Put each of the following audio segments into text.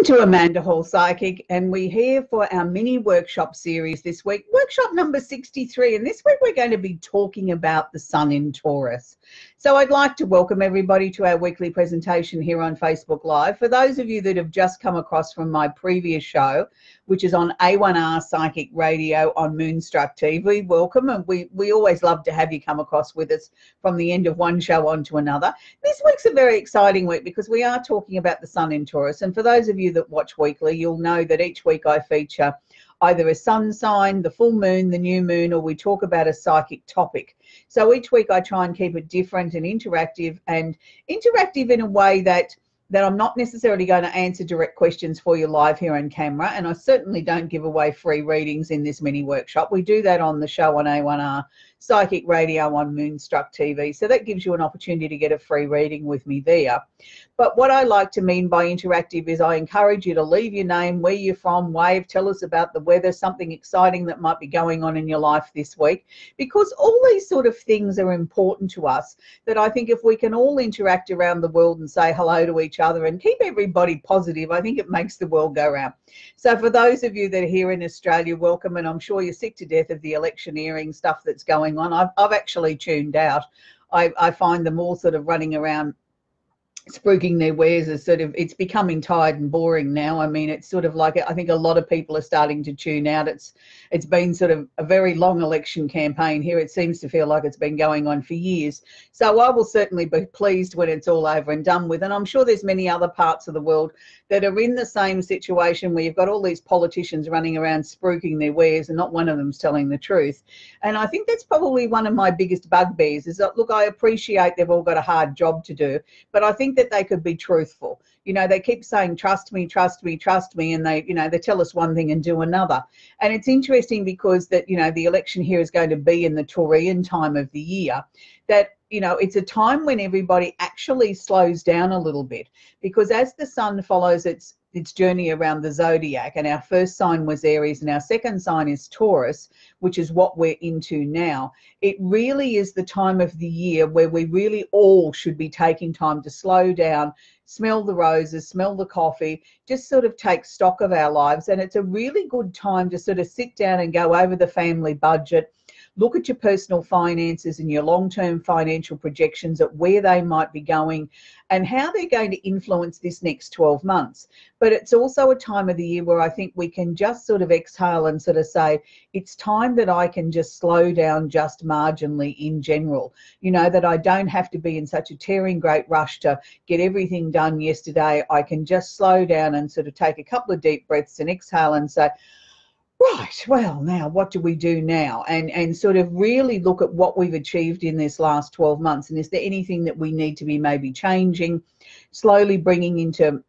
Welcome to Amanda Hall Psychic, and we're here for our mini workshop series this week, workshop number 63, and this week we're going to be talking about the Sun in Taurus. So I'd like to welcome everybody to our weekly presentation here on Facebook Live. For those of you that have just come across from my previous show, which is on A1R Psychic Radio on Moonstruck TV, welcome, and we always love to have you come across with us from the end of one show on to another. This week's a very exciting week because we are talking about the Sun in Taurus, and for those of you that watch weekly, you'll know that each week I feature either a sun sign, the full moon, the new moon, or we talk about a psychic topic. So each week I try and keep it different and interactive in a way that I'm not necessarily going to answer direct questions for you live here on camera, and I certainly don't give away free readings in this mini workshop. We do that on the show on A1R Psychic Radio on Moonstruck TV, so that gives you an opportunity to get a free reading with me there. But what I like to mean by interactive is I encourage you to leave your name, where you're from, wave, tell us about the weather, something exciting that might be going on in your life this week, because all these sort of things are important to us, that I think if we can all interact around the world and say hello to each other and keep everybody positive, I think it makes the world go round. So for those of you that are here in Australia, welcome, and I'm sure you're sick to death of the electioneering stuff that's going on. I've actually tuned out. I find them all sort of running around spruiking their wares as sort of, it's becoming tired and boring now. I mean, it's sort of like, I think a lot of people are starting to tune out. It's been sort of a very long election campaign here. It seems to feel like it's been going on for years. So I will certainly be pleased when it's all over and done with. And I'm sure there's many other parts of the world that are in the same situation where you've got all these politicians running around spruiking their wares and not one of them's telling the truth. And I think that's probably one of my biggest bugbears is that, look, I appreciate they've all got a hard job to do, but I think that they could be truthful. You know, they keep saying, trust me, trust me, trust me. And they, you know, they tell us one thing and do another. And it's interesting because that, you know, the election here is going to be in the Taurian time of the year, that, you know, it's a time when everybody actually slows down a little bit, because as the sun follows its journey around the zodiac, and our first sign was Aries and our second sign is Taurus, which is what we're into now, it really is the time of the year where we really all should be taking time to slow down, smell the roses, smell the coffee, just sort of take stock of our lives. And it's a really good time to sort of sit down and go over the family budget, look at your personal finances and your long-term financial projections at where they might be going and how they're going to influence this next 12 months. But it's also a time of the year where I think we can just sort of exhale and sort of say, it's time that I can just slow down just marginally in general. You know, that I don't have to be in such a tearing great rush to get everything done yesterday. I can just slow down and sort of take a couple of deep breaths and exhale and say, right, well, now what do we do now? And sort of really look at what we've achieved in this last 12 months. And is there anything that we need to be maybe changing, slowly bringing into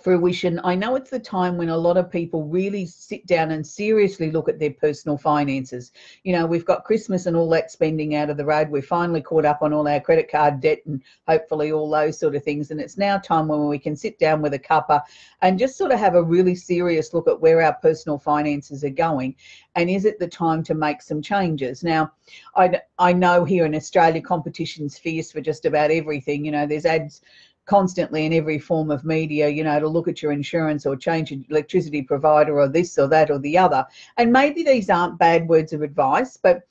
fruition? I know it's the time when a lot of people really sit down and seriously look at their personal finances. You know, we've got Christmas and all that spending out of the road. We're finally caught up on all our credit card debt and hopefully all those sort of things. And it's now time when we can sit down with a cuppa and just sort of have a really serious look at where our personal finances are going. And is it the time to make some changes? Now, I know here in Australia, competition's fierce for just about everything. You know, there's ads constantly in every form of media, you know, to look at your insurance or change your electricity provider or this or that or the other. And maybe these aren't bad words of advice, but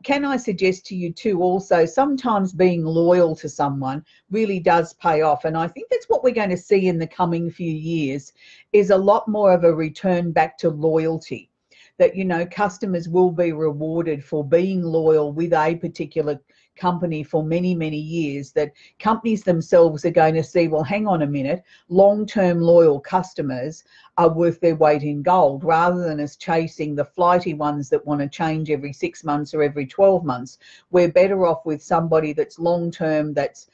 can I suggest to you too also sometimes being loyal to someone really does pay off. And I think that's what we're going to see in the coming few years, is a lot more of a return back to loyalty. That, you know, customers will be rewarded for being loyal with a particular company for many, many years, that companies themselves are going to see, well, hang on a minute, long-term loyal customers are worth their weight in gold, rather than us chasing the flighty ones that want to change every 6 months or every 12 months. We're better off with somebody that's long-term, that's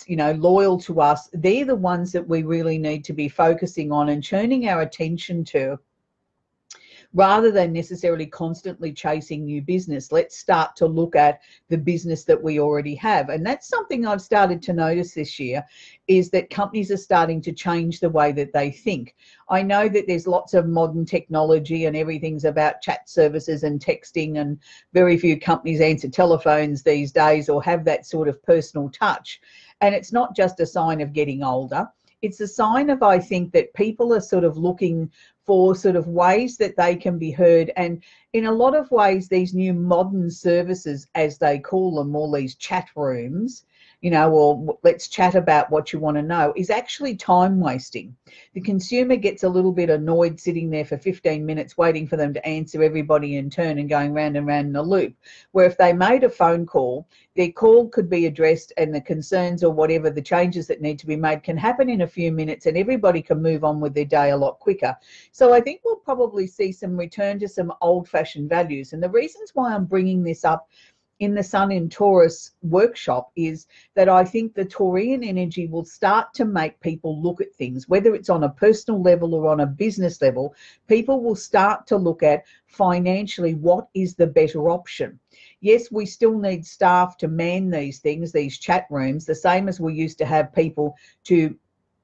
you know, loyal to us. They're the ones that we really need to be focusing on and turning our attention to, rather than necessarily constantly chasing new business. Let's start to look at the business that we already have. And that's something I've started to notice this year, is that companies are starting to change the way that they think. I know that there's lots of modern technology and everything's about chat services and texting, and very few companies answer telephones these days or have that sort of personal touch. And it's not just a sign of getting older. It's a sign of, I think, that people are sort of looking for sort of ways that they can be heard. And in a lot of ways, these new modern services, as they call them, all these chat rooms, you know, or let's chat about what you want to know, is actually time wasting. The consumer gets a little bit annoyed sitting there for 15 minutes waiting for them to answer everybody in turn and going round and round in a loop, where if they made a phone call, their call could be addressed and the concerns or whatever the changes that need to be made can happen in a few minutes and everybody can move on with their day a lot quicker. So I think we'll probably see some return to some old-fashioned values. And the reasons why I'm bringing this up in the Sun in Taurus workshop is that I think the Taurian energy will start to make people look at things, whether it's on a personal level or on a business level. People will start to look at financially what is the better option. Yes, we still need staff to man these things, these chat rooms, the same as we used to have people to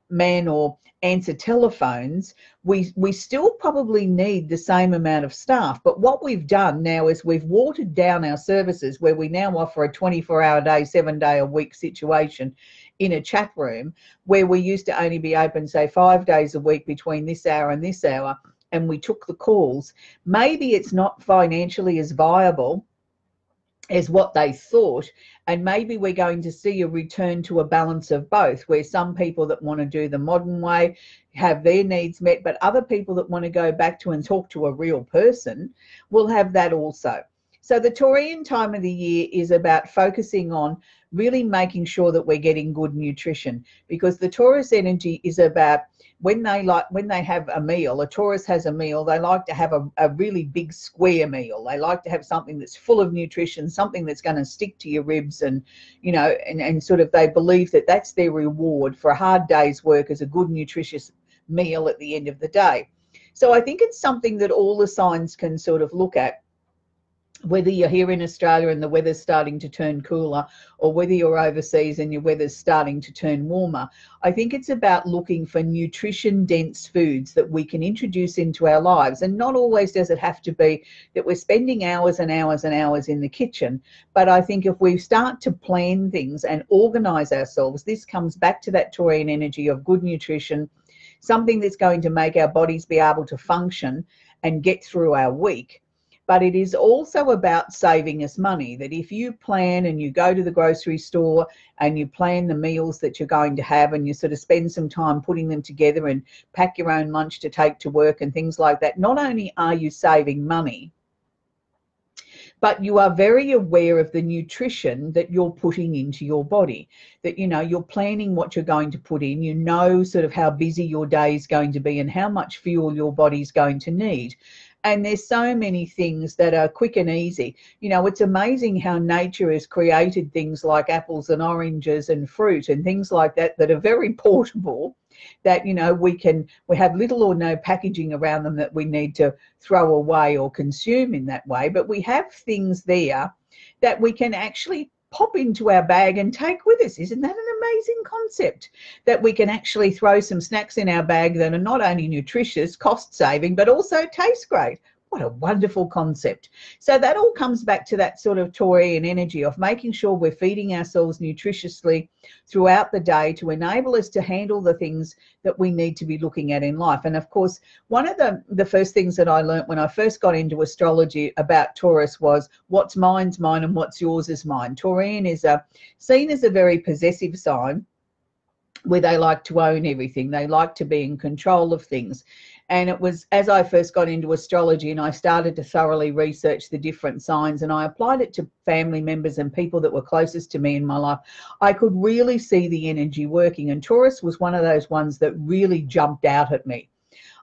man or answer telephones. We still probably need the same amount of staff, but what we've done now is we've watered down our services, where we now offer a 24-hour day, 7-day-a-week situation in a chat room, where we used to only be open, say, 5 days a week between this hour and this hour, and we took the calls. Maybe it's not financially as viable as what they thought, and maybe we're going to see a return to a balance of both, where some people that want to do the modern way have their needs met, but other people that want to go back to and talk to a real person will have that also. So the Taurian time of the year is about focusing on really making sure that we're getting good nutrition, because the Taurus energy is about when they have a meal, a Taurus has a meal, they like to have a really big square meal. They like to have something that's full of nutrition, something that's going to stick to your ribs, and, you know, and sort of they believe that that's their reward for a hard day's work, as a good nutritious meal at the end of the day. So I think it's something that all the signs can sort of look at, whether you're here in Australia and the weather's starting to turn cooler, or whether you're overseas and your weather's starting to turn warmer. I think it's about looking for nutrition-dense foods that we can introduce into our lives. And not always does it have to be that we're spending hours and hours and hours in the kitchen. But I think if we start to plan things and organise ourselves, this comes back to that Taurian energy of good nutrition, something that's going to make our bodies be able to function and get through our week. But it is also about saving us money, that if you plan and you go to the grocery store and you plan the meals that you're going to have, and you sort of spend some time putting them together and pack your own lunch to take to work and things like that, not only are you saving money, but you are very aware of the nutrition that you're putting into your body, that, you know, you're planning what you're going to put in, you know, sort of how busy your day is going to be and how much fuel your body's going to need. And there's so many things that are quick and easy. You know, it's amazing how nature has created things like apples and oranges and fruit and things like that that are very portable, that, you know, we have little or no packaging around them that we need to throw away or consume in that way. But we have things there that we can actually pop into our bag and take with us. Isn't that an amazing concept, that we can actually throw some snacks in our bag that are not only nutritious, cost saving, but also taste great? What a wonderful concept. So that all comes back to that sort of Taurian energy of making sure we're feeding ourselves nutritiously throughout the day to enable us to handle the things that we need to be looking at in life. And of course, one of the first things that I learned when I first got into astrology about Taurus was what's mine's mine and what's yours is mine. Taurian is seen as a very possessive sign, where they like to own everything. They like to be in control of things. And it was as I first got into astrology and I started to thoroughly research the different signs, and I applied it to family members and people that were closest to me in my life, I could really see the energy working. And Taurus was one of those ones that really jumped out at me.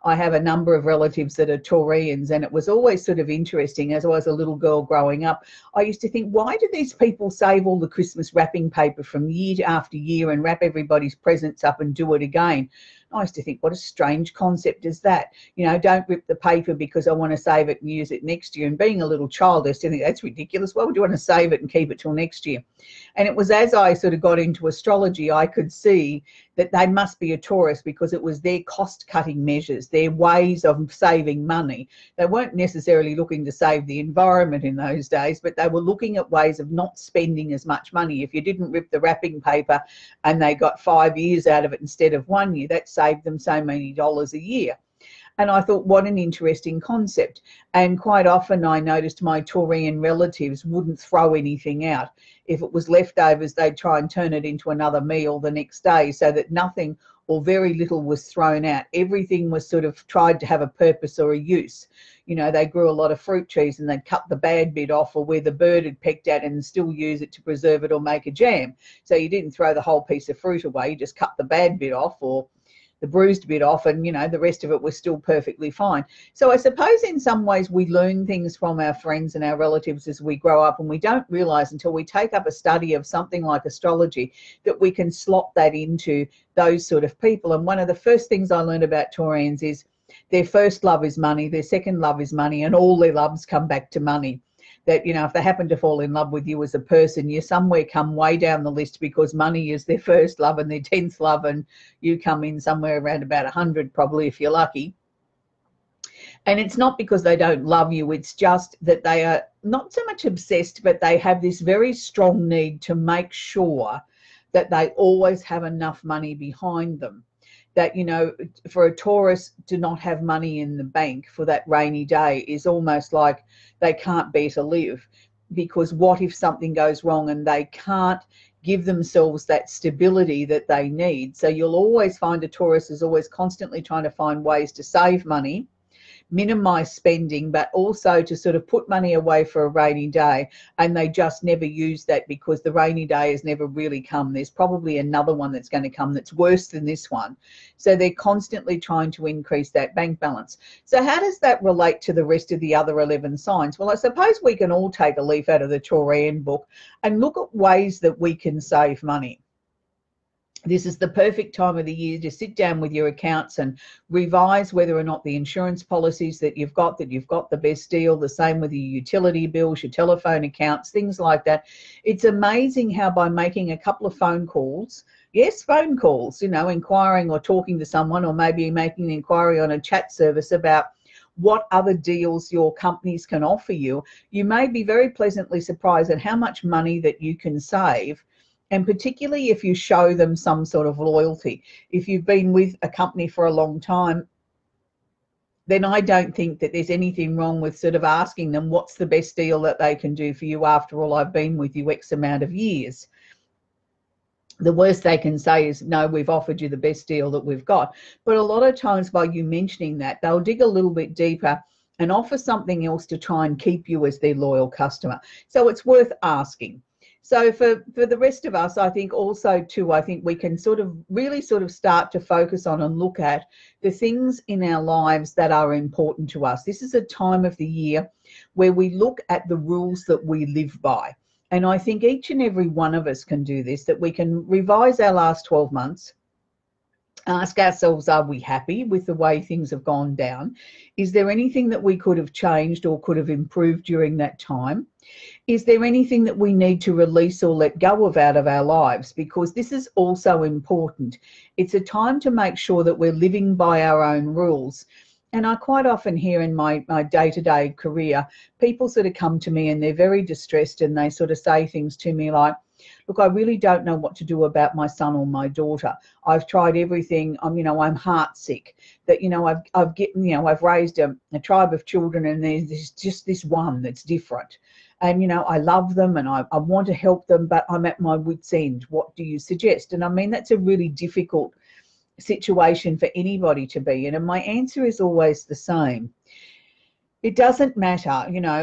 I have a number of relatives that are Taurians, and it was always sort of interesting. As I was a little girl growing up, I used to think, why do these people save all the Christmas wrapping paper from year after year and wrap everybody's presents up and do it again? I used to think, what a strange concept is that? You know, don't rip the paper because I want to save it and use it next year. And being a little child, I used to think that's ridiculous. Why would you want to save it and keep it till next year? And it was as I sort of got into astrology, I could see that they must be a Taurus, because it was their cost-cutting measures. their ways of saving money. They weren't necessarily looking to save the environment in those days, but they were looking at ways of not spending as much money. If you didn't rip the wrapping paper and they got 5 years out of it instead of 1 year, that saved them so many dollars a year. And I thought, what an interesting concept. And quite often I noticed my Taurian relatives wouldn't throw anything out. If it was leftovers, they'd try and turn it into another meal the next day, so that nothing or very little was thrown out. Everything was sort of tried to have a purpose or a use. You know, they grew a lot of fruit trees and they'd cut the bad bit off, or where the bird had pecked at, and still use it to preserve it or make a jam. So you didn't throw the whole piece of fruit away, you just cut the bad bit off, or the bruised bit off, and you know, the rest of it was still perfectly fine. So I suppose in some ways we learn things from our friends and our relatives as we grow up, and we don't realize until we take up a study of something like astrology that we can slot that into those sort of people. And one of the first things I learned about Taurians is their first love is money, their second love is money, and all their loves come back to money. That, you know, if they happen to fall in love with you as a person, you somewhere come way down the list, because money is their first love and their 10th love, and you come in somewhere around about 100 probably if you're lucky. And it's not because they don't love you, it's just that they are not so much obsessed, but they have this very strong need to make sure that they always have enough money behind them. That, you know, for a Taurus to not have money in the bank for that rainy day is almost like they can't bear to live, because what if something goes wrong and they can't give themselves that stability that they need. So you'll always find a Taurus is always constantly trying to find ways to save money, minimize spending, but also to sort of put money away for a rainy day, and they just never use that because the rainy day has never really come. There's probably another one that's going to come that's worse than this one. So they're constantly trying to increase that bank balance. So how does that relate to the rest of the other 11 signs? Well, I suppose we can all take a leaf out of the Taurian book and look at ways that we can save money. This is the perfect time of the year to sit down with your accounts and revise whether or not the insurance policies that you've got the best deal. The same with your utility bills, your telephone accounts, things like that. It's amazing how by making a couple of phone calls, yes, phone calls, you know, inquiring or talking to someone, or maybe making an inquiry on a chat service about what other deals your companies can offer you, you may be very pleasantly surprised at how much money that you can save. And particularly if you show them some sort of loyalty. If you've been with a company for a long time, then I don't think that there's anything wrong with sort of asking them what's the best deal that they can do for you. After all, I've been with you X amount of years. The worst they can say is, no, we've offered you the best deal that we've got. But a lot of times by you mentioning that, they'll dig a little bit deeper and offer something else to try and keep you as their loyal customer. So it's worth asking. So for the rest of us, I think also too, I think we can sort of really sort of start to focus on and look at the things in our lives that are important to us. This is a time of the year where we look at the rules that we live by. And I think each and every one of us can do this, that we can revise our last 12 months, ask ourselves, are we happy with the way things have gone down? Is there anything that we could have changed or could have improved during that time? Is there anything that we need to release or let go of out of our lives? Because this is also important. It's a time to make sure that we're living by our own rules. And I quite often hear in my day-to-day career, people sort of come to me and they're very distressed, and they sort of say things to me like, look, I really don't know what to do about my son or my daughter. I've tried everything. I'm heart sick. That, I've raised a tribe of children, and there's just this one that's different. And, I love them and I want to help them, but I'm at my wit's end. What do you suggest? And I mean, that's a really difficult situation for anybody to be in. And my answer is always the same. It doesn't matter,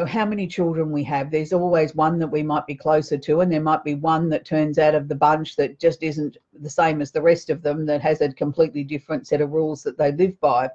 how many children we have. There's always one that we might be closer to, and there might be one that turns out of the bunch that just isn't the same as the rest of them, that has a completely different set of rules that they live by.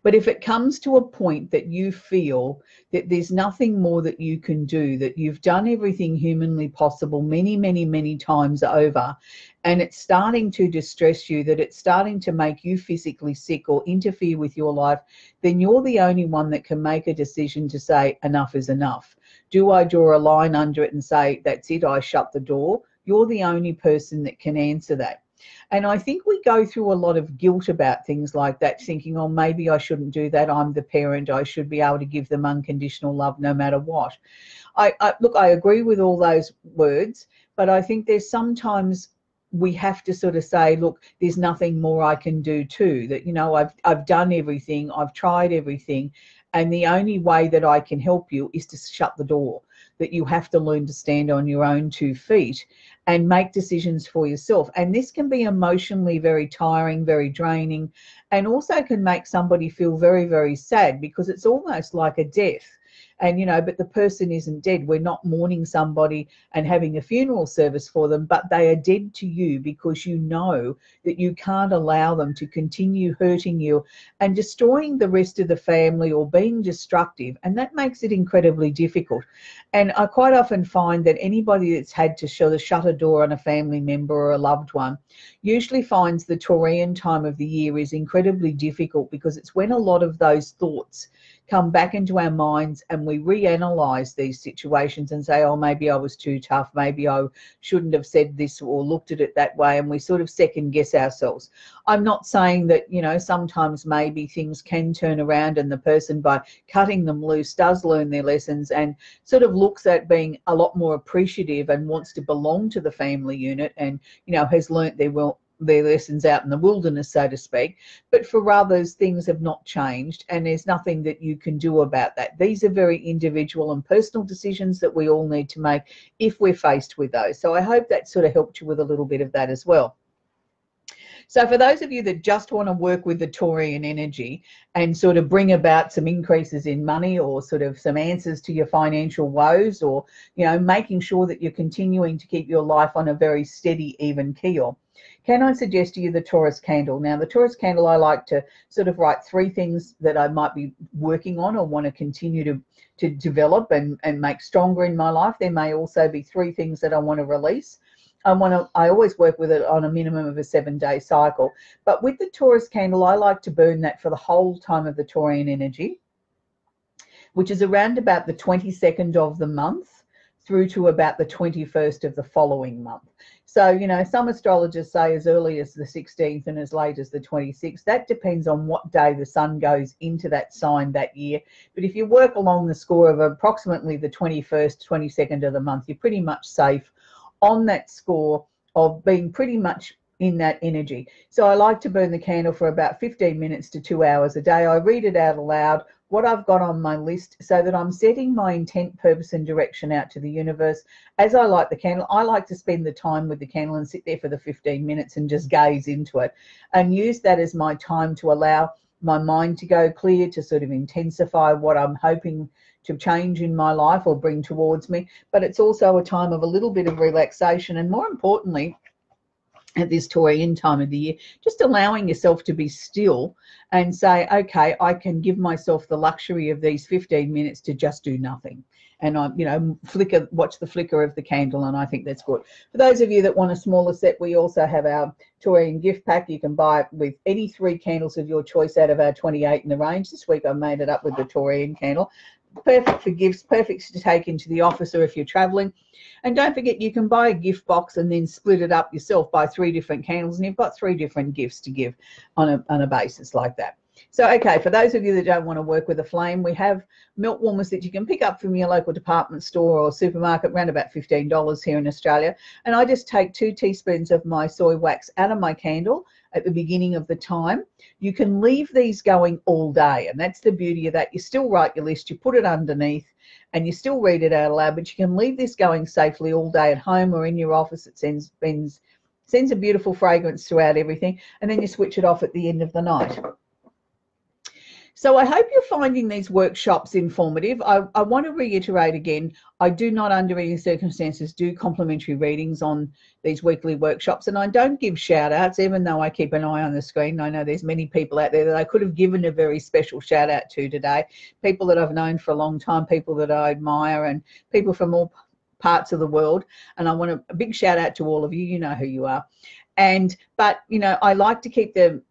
But if it comes to a point that you feel that there's nothing more that you can do, that you've done everything humanly possible many, many, many times over, and it's starting to distress you, that it's starting to make you physically sick or interfere with your life, then you're the only one that can make a decision to say enough is enough. Do I draw a line under it and say, that's it, I shut the door? You're the only person that can answer that. And I think we go through a lot of guilt about things like that, thinking, oh, maybe I shouldn't do that. I'm the parent. I should be able to give them unconditional love no matter what. Look, I agree with all those words, but I think there's sometimes we have to sort of say, look, there's nothing more I can do too. That, you know, I've done everything, I've tried everything, and the only way that I can help you is to shut the door. That you have to learn to stand on your own 2 feet and make decisions for yourself. And this can be emotionally very tiring, very draining, and also can make somebody feel very, very sad, because it's almost like a death. And, you know, but the person isn't dead. We're not mourning somebody and having a funeral service for them, but they are dead to you because you know that you can't allow them to continue hurting you and destroying the rest of the family or being destructive. And that makes it incredibly difficult. And I quite often find that anybody that's had to shut a door on a family member or a loved one usually finds the Taurian time of the year is incredibly difficult, because it's when a lot of those thoughts come back into our minds and we reanalyze these situations and say, oh, maybe I was too tough, maybe I shouldn't have said this or looked at it that way, and we sort of second guess ourselves. I'm not saying that, you know, sometimes maybe things can turn around and the person, by cutting them loose, does learn their lessons and sort of looks at being a lot more appreciative and wants to belong to the family unit, and, you know, has learnt their lessons out in the wilderness, so to speak. But for others, things have not changed, and there's nothing that you can do about that. These are very individual and personal decisions that we all need to make if we're faced with those. So I hope that sort of helped you with a little bit of that as well. So for those of you that just want to work with the Taurian energy and sort of bring about some increases in money, or sort of some answers to your financial woes, or, you know, making sure that you're continuing to keep your life on a very steady, even keel, can I suggest to you the Taurus candle? Now, the Taurus candle, I like to sort of write 3 things that I might be working on or want to continue to develop and make stronger in my life. There may also be 3 things that I want to release. I always work with it on a minimum of a 7-day cycle. But with the Taurus candle, I like to burn that for the whole time of the Taurian energy, which is around about the 22nd of the month through to about the 21st of the following month. So, you know, some astrologers say as early as the 16th and as late as the 26th. That depends on what day the sun goes into that sign that year. But if you work along the score of approximately the 21st, 22nd of the month, you're pretty much safe on that score of being pretty much in that energy. So I like to burn the candle for about 15 minutes to 2 hours a day. I read it out aloud, what I've got on my list, so that I'm setting my intent, purpose and direction out to the universe. As I light the candle, I like to spend the time with the candle and sit there for the 15 minutes and just gaze into it and use that as my time to allow my mind to go clear, to sort of intensify what I'm hoping to change in my life or bring towards me. But it's also a time of a little bit of relaxation, and more importantly, at this Taurian time of the year, just allowing yourself to be still and say, okay, I can give myself the luxury of these 15 minutes to just do nothing. And I, you know, watch the flicker of the candle, and I think that's good. For those of you that want a smaller set, we also have our Taurian gift pack. You can buy it with any 3 candles of your choice out of our 28 in the range. This week I made it up with the Taurian candle. Perfect for gifts, perfect to take into the office or if you're traveling. And don't forget, you can buy a gift box and then split it up yourself by 3 different candles, and you've got 3 different gifts to give on a basis like that. So, okay, for those of you that don't want to work with a flame, we have melt warmers that you can pick up from your local department store or supermarket, around about $15 here in Australia. And I just take 2 teaspoons of my soy wax out of my candle at the beginning of the time. You can leave these going all day, and that's the beauty of that. You still write your list, you put it underneath, and you still read it out loud, but you can leave this going safely all day at home or in your office. It sends a beautiful fragrance throughout everything, and then you switch it off at the end of the night. So I hope you're finding these workshops informative. I want to reiterate again, I do not under any circumstances do complimentary readings on these weekly workshops, and I don't give shout outs, even though I keep an eye on the screen. I know there's many people out there that I could have given a very special shout out to today, people that I've known for a long time, people that I admire, and people from all parts of the world. And I want a big shout out to all of you. You know who you are. But you know, I like to keep the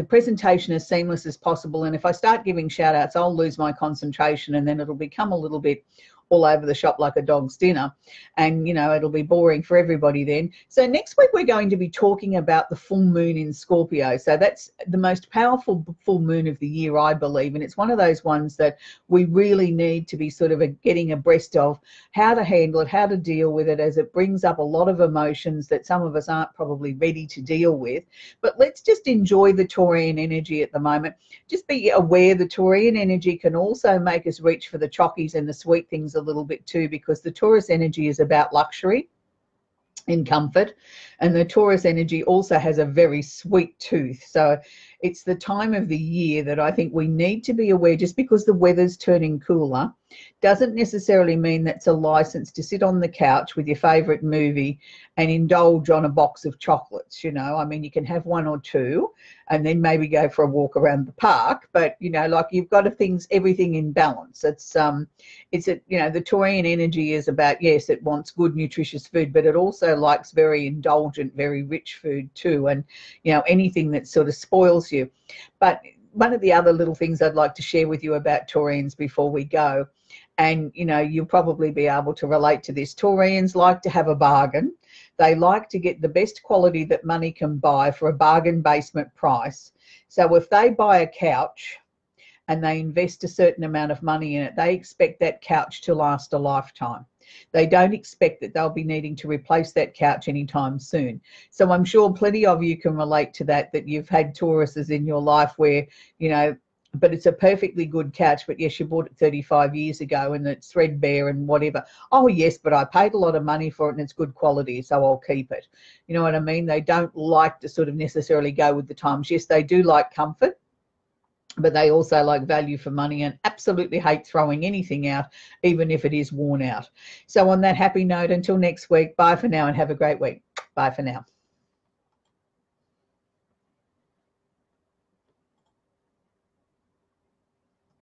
presentation as seamless as possible, and if I start giving shout outs, I'll lose my concentration, and then it'll become a little bit all over the shop like a dog's dinner, and you know it'll be boring for everybody then. So next week we're going to be talking about the full moon in Scorpio. So that's the most powerful full moon of the year, I believe, and it's one of those ones that we really need to be sort of getting abreast of how to handle it, how to deal with it, as it brings up a lot of emotions that some of us aren't probably ready to deal with. But let's just enjoy the Taurian energy at the moment. Just be aware the Taurian energy can also make us reach for the chockies and the sweet things a little bit too, because the Taurus energy is about luxury and comfort, and the Taurus energy also has a very sweet tooth. So it's the time of the year that I think we need to be aware. Just because the weather's turning cooler doesn't necessarily mean that's a license to sit on the couch with your favorite movie and indulge on a box of chocolates. You know, I mean, you can have one or two and then maybe go for a walk around the park, but you know, like, you've got everything in balance. It's you know, the Taurian energy is about, yes, it wants good nutritious food, but it also likes very indulgent, very rich food too, and you know, anything that sort of spoils you. But one of the other little things I'd like to share with you about Taurians before we go, and you know, you'll probably be able to relate to this. Taurians like to have a bargain. They like to get the best quality that money can buy for a bargain basement price. So if they buy a couch and they invest a certain amount of money in it, they expect that couch to last a lifetime. They don't expect that they'll be needing to replace that couch anytime soon. So I'm sure plenty of you can relate to that you've had Tauruses in your life where, you know, but it's a perfectly good couch, but yes, you bought it 35 years ago and it's threadbare and whatever. Oh yes, but I paid a lot of money for it and it's good quality, so I'll keep it. You know what I mean? They don't like to sort of necessarily go with the times. Yes, they do like comfort, but they also like value for money and absolutely hate throwing anything out, even if it is worn out. So on that happy note, until next week, bye for now and have a great week. Bye for now.